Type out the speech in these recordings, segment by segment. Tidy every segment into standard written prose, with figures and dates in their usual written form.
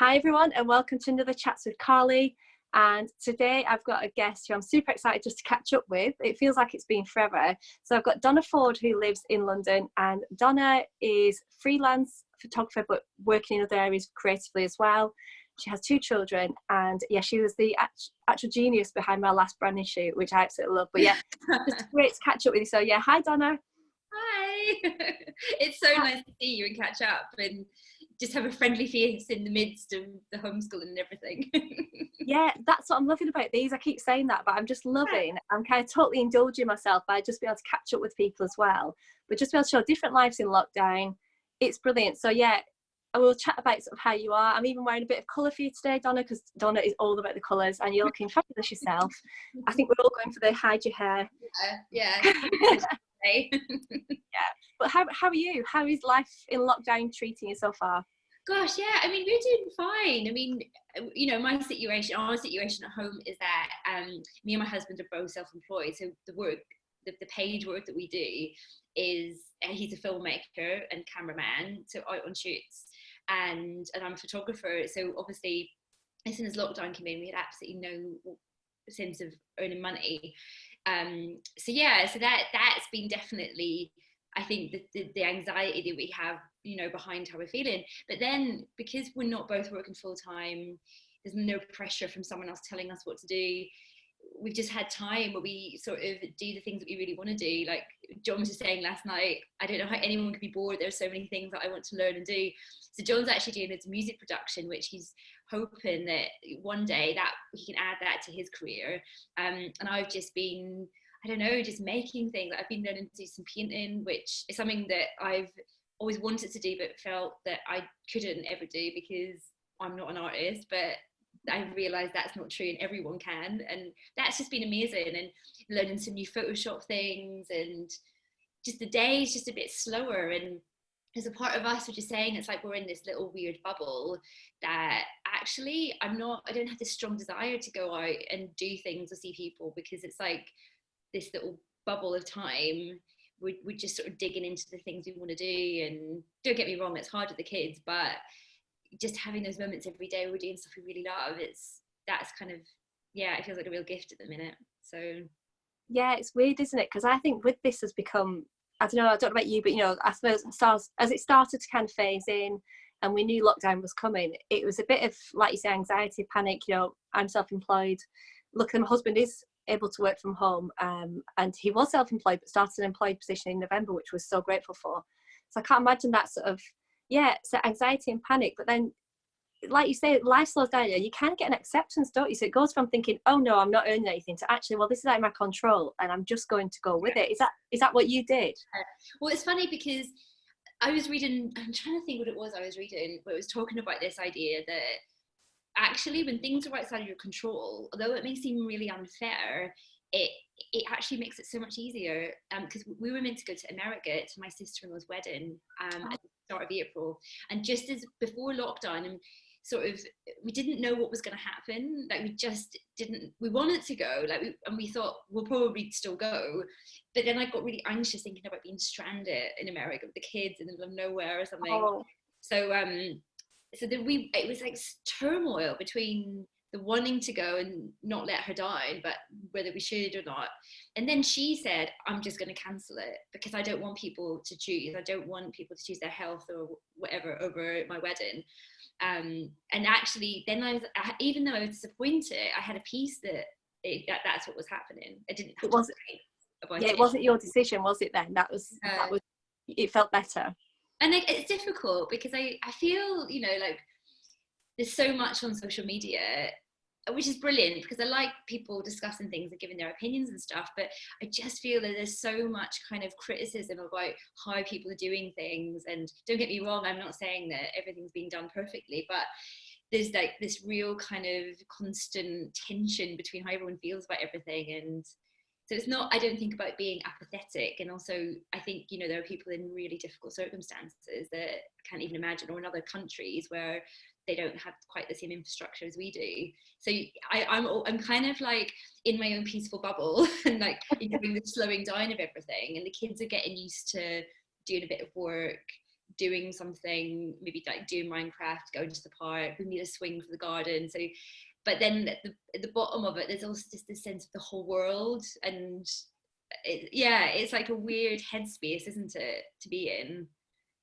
Hi everyone, and welcome to another Chats with Carly. And today I've got a guest who I'm super excited just to catch up with. It feels like it's been forever. So I've got Donna Ford, who lives in London, and Donna is freelance photographer but working in other areas creatively as well. She has 2 children, and yeah, she was the actual genius behind my last branding shoot, which I absolutely love. But yeah, it's great to catch up with you. So yeah, hi Donna. Hi. It's so nice to see you and catch up and just have a friendly face in the midst of the homeschooling and everything. Yeah, that's what I'm loving about these. I keep saying that, but I'm just loving, I'm kind of totally indulging myself by just being able to catch up with people as well, but just be able to show different lives in lockdown. It's brilliant. So yeah, I will chat about sort of how you are. I'm even wearing a bit of colour for you today, Donna, because Donna is all about the colours and you're looking fabulous yourself. I think we're all going for the hide your hair. Yeah. Yeah. But how are you? How is life in lockdown treating you so far? Gosh, yeah, I mean, we're doing fine. I mean, you know, our situation at home is that me and my husband are both self-employed. So the work, the paid work that we do is, he's a filmmaker and cameraman, so out on shoots, and I'm a photographer. So obviously, as soon as lockdown came in, we had absolutely no sense of earning money. So yeah, so that's been definitely, I think, the anxiety that we have, you know, behind how we're feeling. But then because we're not both working full time, there's no pressure from someone else telling us what to do. We've just had time where we sort of do the things that we really want to do. Like John was just saying last night, I don't know how anyone could be bored. There's so many things that I want to learn and do. So John's actually doing his music production, which he's hoping that one day that he can add that to his career. And I've just been, I don't know, just making things. I've been learning to do some painting, which is something that I've always wanted to do, but felt that I couldn't ever do because I'm not an artist. But I realised that's not true and everyone can. And that's just been amazing. And learning some new Photoshop things, and just the day is just a bit slower. And there's a part of us which is saying it's like we're in this little weird bubble that actually I don't have this strong desire to go out and do things or see people, because it's like this little bubble of time. We're just sort of digging into the things we want to do. And don't get me wrong, it's hard with the kids, but just having those moments every day where we're doing stuff we really love, that's kind of, yeah, it feels like a real gift at the minute. So yeah, it's weird, isn't it? Because I think with this has become, I don't know about you, but you know, I suppose as it started to kind of phase in and we knew lockdown was coming, it was a bit of, like you say, anxiety, panic. You know, I'm self-employed. Luckily my husband is able to work from home, and he was self-employed but started an employed position in November, which we're so grateful for. So I can't imagine that sort of, yeah, so anxiety and panic. But then, like you say, life slows down. You can get an acceptance, don't you? So it goes from thinking, oh no, I'm not earning anything, to actually, well, this is out of my control and I'm just going to go with it. Is that what you did? Well, it's funny because I was reading, I'm trying to think what it was I was reading, but it was talking about this idea that actually when things are outside of your control, although it may seem really unfair, it actually makes it so much easier. Because we were meant to go to America to my sister-in-law's wedding at the start of April, and just as before lockdown, and sort of, we didn't know what was going to happen. Like we wanted to go, and we thought we'll probably still go, but then I got really anxious thinking about being stranded in America with the kids in the middle of nowhere or something. So then it was like turmoil between the wanting to go and not let her down, but whether we should or not. And then she said, I'm just going to cancel it because I don't want people to choose. I don't want people to choose their health or whatever over my wedding. And actually, then even though I was disappointed, I had a peace that that's what was happening. I didn't have to think about it. It wasn't your decision, was it then? That was, it felt better. And it's difficult because I feel, you know, like there's so much on social media, which is brilliant because I like people discussing things and giving their opinions and stuff, but I just feel that there's so much kind of criticism about how people are doing things. And don't get me wrong, I'm not saying that everything's being done perfectly, but there's like this real kind of constant tension between how everyone feels about everything. And so it's not, I don't think about being apathetic. And also, I think, you know, there are people in really difficult circumstances that I can't even imagine, or in other countries where they don't have quite the same infrastructure as we do. So I'm kind of like in my own peaceful bubble and like enjoying the slowing down of everything. And the kids are getting used to doing a bit of work, doing something, maybe like doing Minecraft, going to the park, we need a swing for the garden. So, but then at the bottom of it, there's also just this sense of the whole world, and it's like a weird headspace, isn't it, to be in?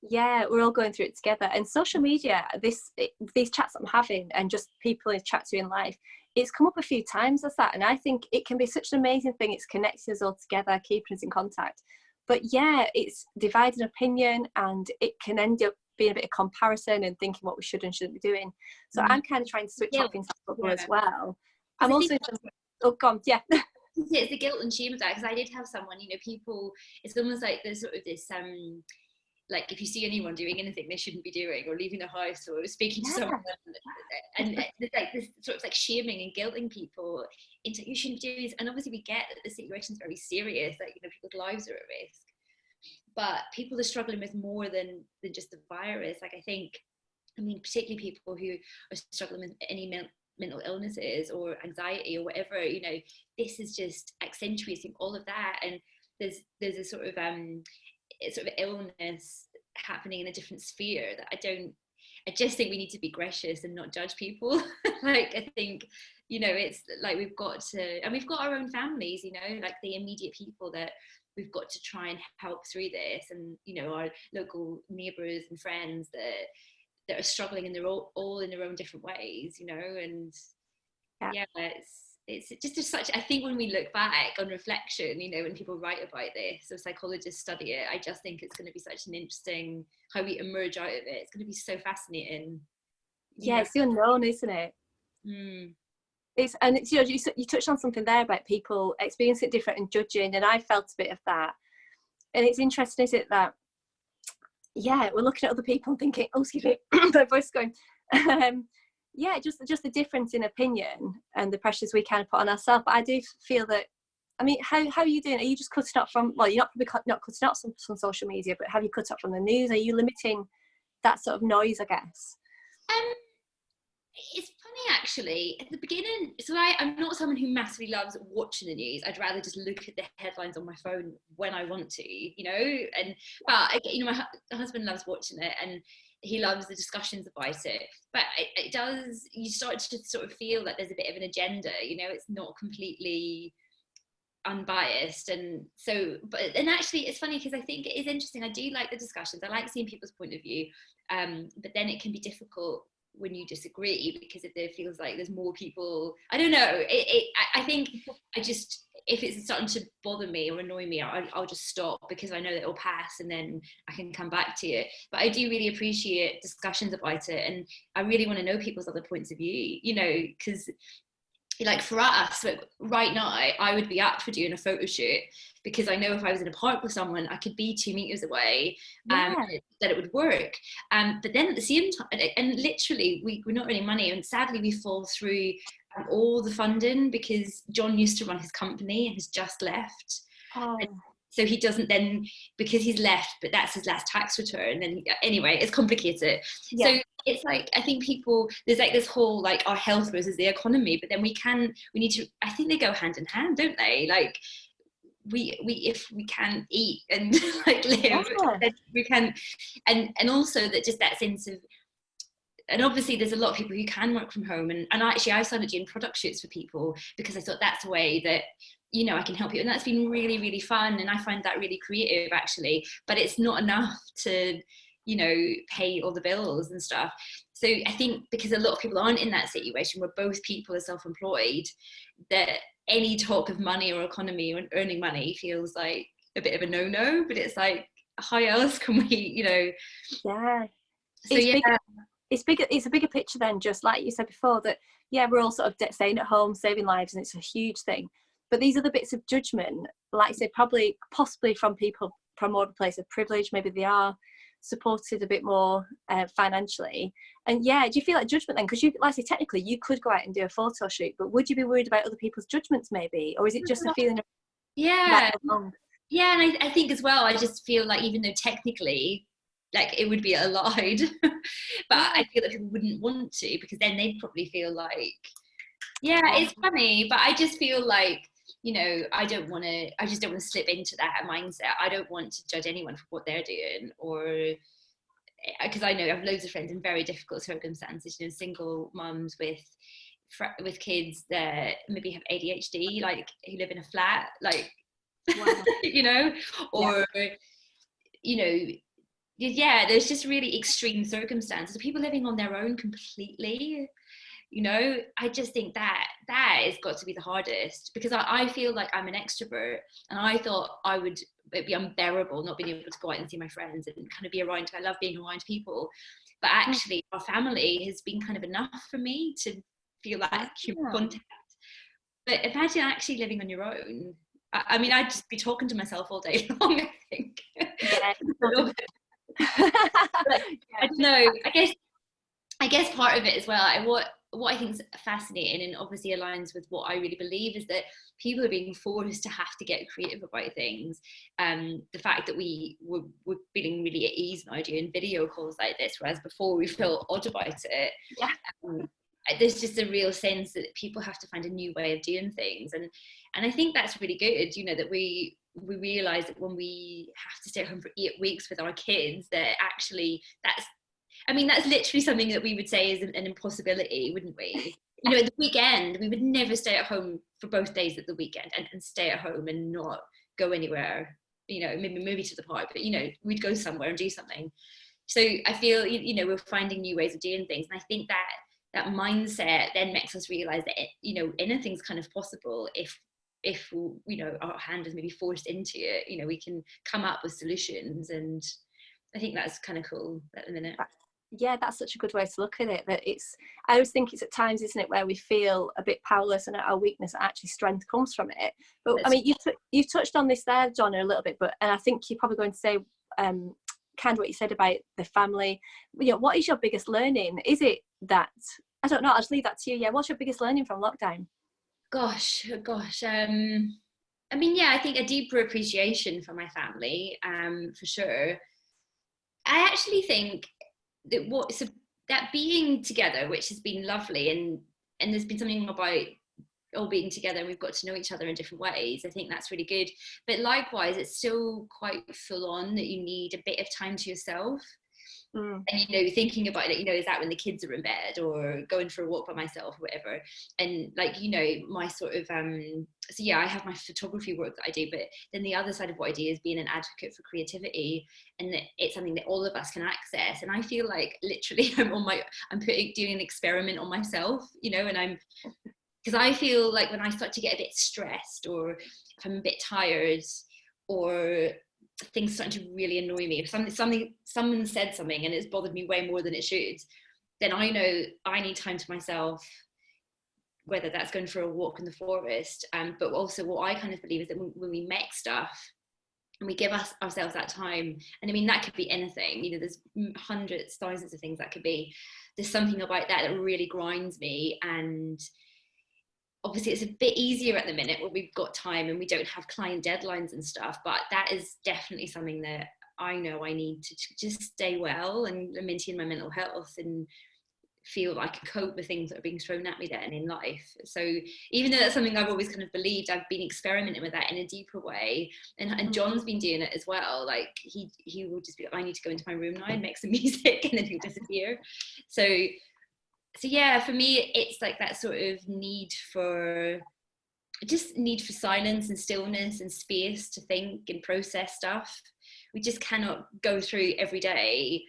Yeah, we're all going through it together. And social media, these chats I'm having, and just people in chat to in life, it's come up a few times as that. And I think it can be such an amazing thing. It's connecting us all together, keeping us in contact. But yeah, it's divided opinion, and it can end up being a bit of comparison and thinking what we should and shouldn't be doing. So I'm kind of trying to switch off into that football as well. I'm also oh, gone, yeah. It's the guilt and shame of that, because I did have someone, you know, people, it's almost like there's sort of this like if you see anyone doing anything they shouldn't be doing, or leaving the house, or speaking to someone, and there's like this sort of like shaming and guilting people into, you shouldn't do this. And obviously we get that the situation's very serious, like, you know, people's lives are at risk, but people are struggling with more than just the virus. Like, I mean particularly people who are struggling with any mental illnesses or anxiety or whatever, you know, this is just accentuating all of that. And there's a sort of illness happening in a different sphere that I just think we need to be gracious and not judge people. Like, I think, you know, it's like we've got to, and we've got our own families, you know, like the immediate people that we've got to try and help through this, and, you know, our local neighbours and friends that are struggling, and they're all in their own different ways, you know. And yeah, it's just such, I think when we look back on reflection, you know, when people write about this or psychologists study it, I just think it's going to be such an interesting, how we emerge out of it. It's going to be so fascinating. Yeah, it's the unknown, isn't it? And you know, you touched on something there about people experiencing it different and judging, and I felt a bit of that. And it's interesting, is it, that yeah, we're looking at other people and thinking, oh, excuse me, my voice is going. Yeah, just the difference in opinion and the pressures we kind of put on ourselves. But I do feel that, I mean, how are you doing? Are you just cutting up from, well, you're not probably not cutting out from social media, but have you cut up from the news? Are you limiting that sort of noise, I guess? It's funny, actually, at the beginning, so I'm not someone who massively loves watching the news. I'd rather just look at the headlines on my phone when I want to, you know. But you know, my husband loves watching it, and he loves the discussions about it. But it does, you start to sort of feel that there's a bit of an agenda, you know. It's not completely unbiased. And so, and actually it's funny, because I think it is interesting. I do like the discussions, I like seeing people's point of view, but then it can be difficult when you disagree, because if there feels like there's more people, I don't know, I think if it's starting to bother me or annoy me, I'll just stop, because I know that it'll pass and then I can come back to it. But I do really appreciate discussions about it, and I really want to know people's other points of view, you know, because like for us right now, I would be up for doing a photo shoot, because I know if I was in a park with someone, I could be 2 meters away, that it would work. But then at the same time, and literally we're not earning money, and sadly we fall through all the funding, because John used to run his company and has just left. So he doesn't then, because he's left, but that's his last tax return. And anyway, it's complicated. So it's like, I think people, there's like this whole, like, our health versus the economy, but then we need to, I think they go hand in hand, don't they? Like, if we can eat and like live, then we can, and also that, just that sense of, and obviously there's a lot of people who can work from home, and actually I started doing product shoots for people, because I thought that's a way that, you know, I can help you, and that's been really, really fun, and I find that really creative, actually. But it's not enough to, you know, pay all the bills and stuff. So I think because a lot of people aren't in that situation where both people are self-employed, that any talk of money or economy or earning money feels like a bit of a no-no. But it's like, how else can we, you know? Yeah. So it's bigger. It's a bigger picture than just, like you said before, that we're all sort of staying at home, saving lives, and it's a huge thing. But these are the bits of judgment, like I say, possibly from people from more of a place of privilege. Maybe they are supported a bit more financially. And do you feel like judgment then? Because you, like I say, technically you could go out and do a photo shoot, but would you be worried about other people's judgments maybe? Or is it just a feeling of and I think as well, I just feel like, even though technically, like, it would be allowed, but I feel that people wouldn't want to, because then they'd probably feel like, it's funny. But I just feel like, you know, I just don't want to slip into that mindset. I don't want to judge anyone for what they're doing, or because I know I have loads of friends in very difficult circumstances, you know, single mums with kids that maybe have ADHD, like who live in a flat, like, wow. You know, or, you know, yeah, there's just really extreme circumstances, people living on their own completely, you know. I just think that has got to be the hardest, because I feel like I'm an extrovert, and I thought it'd be unbearable not being able to go out and see my friends and kind of be around. I love being around people, but actually our family has been kind of enough for me to feel that human contact. But imagine actually living on your own. I mean, I'd just be talking to myself all day long, I think. Yeah. I don't know. I guess part of it as well, what I think is fascinating and obviously aligns with what I really believe, is that people are being forced to have to get creative about things. The fact that we're feeling really at ease now doing video calls like this, whereas before we felt odd about it. Yeah. There's just a real sense that people have to find a new way of doing things, and I think that's really good, you know, that we realize that when we have to stay at home for 8 weeks with our kids, that actually that's literally something that we would say is an impossibility, wouldn't we? You know, at the weekend we would never stay at home for both days at the weekend and stay at home and not go anywhere, you know, maybe to the park, but you know, we'd go somewhere and do something. So I feel, you know, we're finding new ways of doing things, and I think that mindset then makes us realize that you know, anything's kind of possible if you know, our hand is maybe forced into it. You know, we can come up with solutions, and I think that's kind of cool at the minute. Yeah, that's such a good way to look at it. That I always think it's at times, isn't it, where we feel a bit powerless and our weakness, actually strength comes from it. But I mean, you've touched on this there, Donna, a little bit, and I think you're probably going to say kind of what you said about the family. You know, what is your biggest learning? Is it that, I don't know, I'll just leave that to you. Yeah, what's your biggest learning from lockdown? Gosh. I mean, yeah, I think a deeper appreciation for my family, for sure. I actually think that that being together, which has been lovely, and there's been something about all being together and we've got to know each other in different ways. I think that's really good. But likewise, it's still quite full on that you need a bit of time to yourself. And, you know, thinking about it, you know, is that when the kids are in bed or going for a walk by myself or whatever? And like, you know, my sort of, so yeah, I have my photography work that I do, but then the other side of what I do is being an advocate for creativity, and that it's something that all of us can access. And I feel like literally I'm doing an experiment on myself, you know, and because I feel like when I start to get a bit stressed, or if I'm a bit tired, or things starting to really annoy me, if someone said something and it's bothered me way more than it should, then I know I need time to myself, whether that's going for a walk in the forest, but also what I kind of believe is that when we make stuff and we give ourselves that time, and I mean that could be anything, you know, there's hundreds, thousands of things that could be, there's something about that really grinds me. And obviously it's a bit easier at the minute when we've got time and we don't have client deadlines and stuff, but that is definitely something that I know I need to just stay well and maintain my mental health and feel like I can cope with things that are being thrown at me then in life. So even though that's something I've always kind of believed, I've been experimenting with that in a deeper way, and John's been doing it as well. Like he will just be like, I need to go into my room now and make some music, and then he'll disappear. So yeah, for me it's like that sort of need for silence and stillness and space to think and process stuff. We just cannot go through every day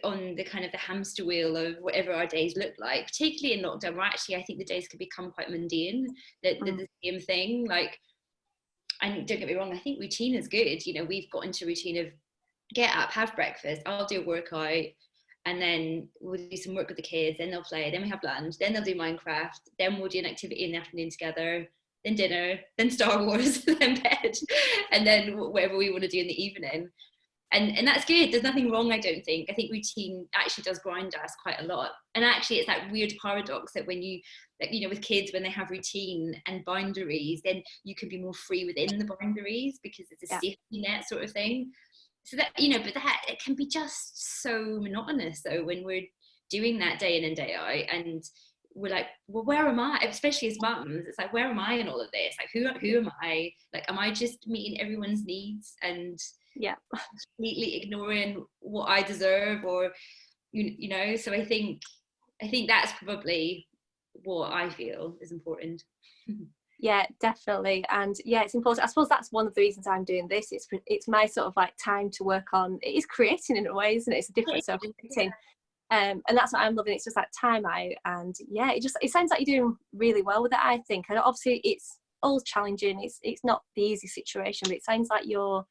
on the kind of the hamster wheel of whatever our days look like, particularly in lockdown, where actually I think the days can become quite mundane, the same thing. Like, and don't get me wrong, I think routine is good. You know, we've got into routine of get up, have breakfast, I'll do a workout, and then we'll do some work with the kids, then they'll play, then we have lunch, then they'll do Minecraft, then we'll do an activity in the afternoon together, then dinner, then Star Wars, then bed, and then whatever we want to do in the evening. And that's good. There's nothing wrong, I don't think. I think routine actually does grind us quite a lot. And actually it's that weird paradox that when you know, with kids, when they have routine and boundaries, then you can be more free within the boundaries because it's a safety net sort of thing. So that, you know, but that it can be just so monotonous though when we're doing that day in and day out, and we're like, well, where am I? Especially as mums, it's like, where am I in all of this? Like, who am I? Like, am I just meeting everyone's needs? And Yeah. completely ignoring what I deserve, or you know. So I think that's probably what I feel is important. Yeah, definitely. And yeah, it's important. I suppose that's one of the reasons I'm doing this. It's my sort of like time to work on. It is creating in a way, isn't it? It's a different sort of creating. And that's what I'm loving. It's just that time out. And yeah, it sounds like you're doing really well with it, I think. And obviously it's all challenging. It's not the easy situation, but it sounds like you're,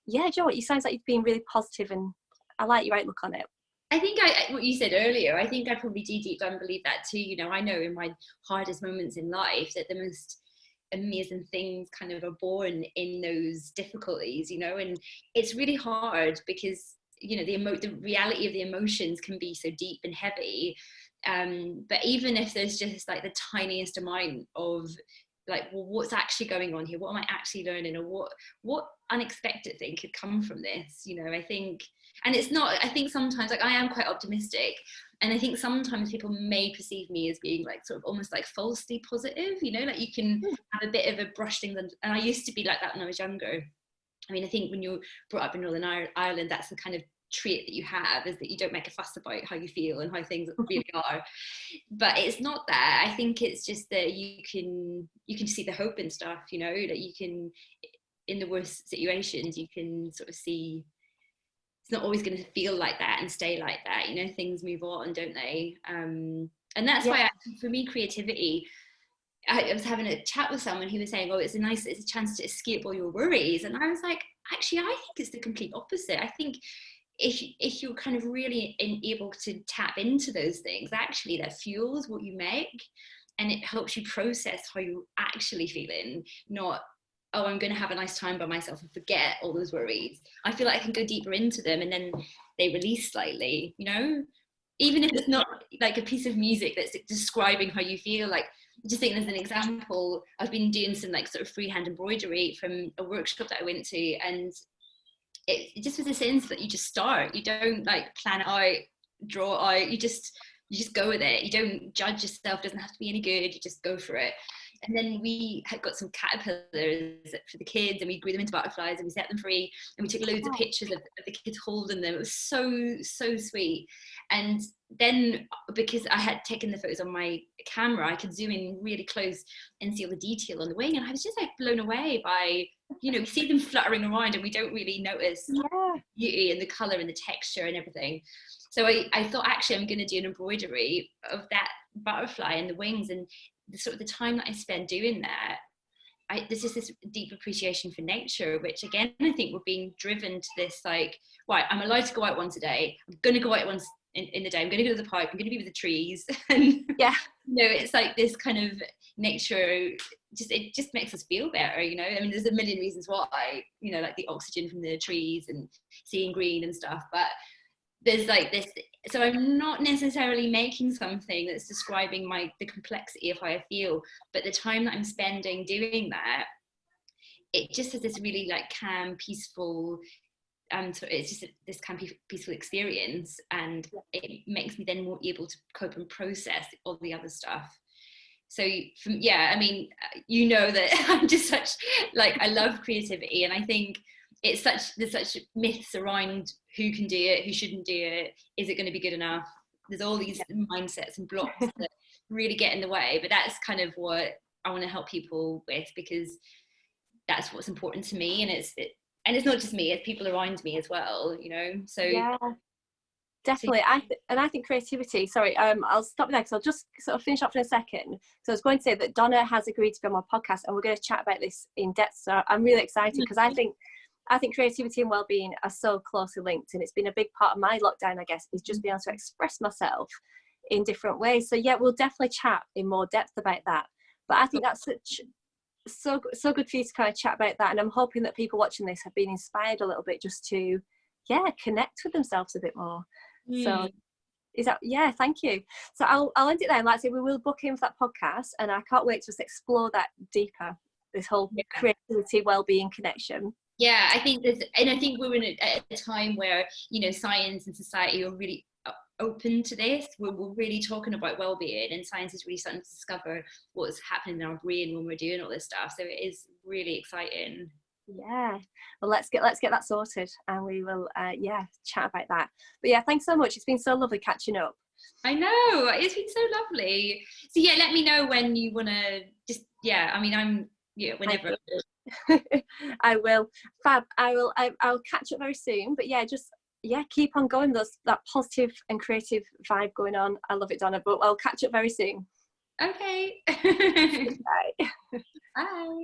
yeah, do you know what? It sounds like you've been really positive, and I like your outlook on it. I think what you said earlier, I think I probably do deep down believe that too. You know, I know in my hardest moments in life that the most amazing things kind of are born in those difficulties, you know. And it's really hard because, you know, the reality of the emotions can be so deep and heavy. But even if there's just like the tiniest amount of like, well, what's actually going on here? What am I actually learning? Or what unexpected thing could come from this? You know, I think, and it's not, I think sometimes, like, I am quite optimistic, and I think sometimes people may perceive me as being like sort of almost like falsely positive, you know, like you can have a bit of a brush things, and I used to be like that when I was younger. I mean, I think when you're brought up in Northern Ireland, that's the kind of trait that you have, is that you don't make a fuss about how you feel and how things really are. But it's not that. I think it's just that you can see the hope in stuff, you know, that you can, in the worst situations, you can sort of see it's not always going to feel like that and stay like that, you know. Things move on, don't they? And that's why actually, for me, creativity, I was having a chat with someone who was saying, oh, it's a chance to escape all your worries. And I was like, actually, I think it's the complete opposite. I think if you're kind of really able to tap into those things, actually that fuels what you make, and it helps you process how you're actually feeling, not, oh, I'm going to have a nice time by myself and forget all those worries. I feel like I can go deeper into them, and then they release slightly, you know, even if it's not like a piece of music that's describing how you feel. Like, just think, as an example, I've been doing some like sort of freehand embroidery from a workshop that I went to, and it just was a sense that you just start. You don't like plan it out, draw it out. You just go with it. You don't judge yourself. It doesn't have to be any good. You just go for it. And then we had got some caterpillars for the kids, and we grew them into butterflies, and we set them free, and we took loads of pictures of the kids holding them. It was so sweet. And then, because I had taken the photos on my camera, I could zoom in really close and see all the detail on the wing, and I was just like blown away by, you know, we see them fluttering around and we don't really notice the beauty and the color and the texture and everything. So I thought, actually, I'm going to do an embroidery of that butterfly and the wings, and the sort of the time that I spent doing that, there's just this deep appreciation for nature, which again, I think we're being driven to this, like, right, I'm allowed to go out once a day. I'm going to go out once in the day. I'm going to go to the park. I'm going to be with the trees. And, yeah, you know, it's like this kind of nature, it just makes us feel better, you know. I mean, there's a million reasons why, you know, like the oxygen from the trees and seeing green and stuff, but there's like this, so I'm not necessarily making something that's describing the complexity of how I feel, but the time that I'm spending doing that, it just has this really like calm, peaceful, so it's just this calm, peaceful experience, and it makes me then more able to cope and process all the other stuff. So I mean, you know that I'm just such, like, I love creativity, and I think there's such myths around who can do it, who shouldn't do it, is it going to be good enough? There's all these mindsets and blocks that really get in the way, but that's kind of what I want to help people with, because that's what's important to me, and it's not just me, it's people around me as well, you know. So yeah, definitely. I think creativity, sorry, I'll stop there because I'll just sort of finish up in a second. So I was going to say that Donna has agreed to be on my podcast, and we're going to chat about this in depth, so I'm really excited, because I think creativity and well-being are so closely linked, and it's been a big part of my lockdown, I guess, is just being able to express myself in different ways. So yeah, we'll definitely chat in more depth about that. But I think that's so good for you to kind of chat about that, and I'm hoping that people watching this have been inspired a little bit just to connect with themselves a bit more. So is that, thank you. So I'll end it there. Like I say, we will book in for that podcast, and I can't wait to just explore that deeper, this whole creativity, well-being connection. Yeah, I think we're in a time where, you know, science and society are really open to this. We're really talking about well-being, and science is really starting to discover what's happening in our brain when we're doing all this stuff. So it is really exciting. Yeah, well, let's get that sorted, and we will chat about that. But yeah, thanks so much. It's been so lovely catching up. I know, it's been so lovely. So yeah, let me know when you want to just, yeah, I mean, I'm, yeah, whenever. I will. Fab. I'll catch up very soon. But yeah, just keep on going. That positive and creative vibe going on. I love it, Donna. But I'll catch up very soon. Okay. Bye. Bye.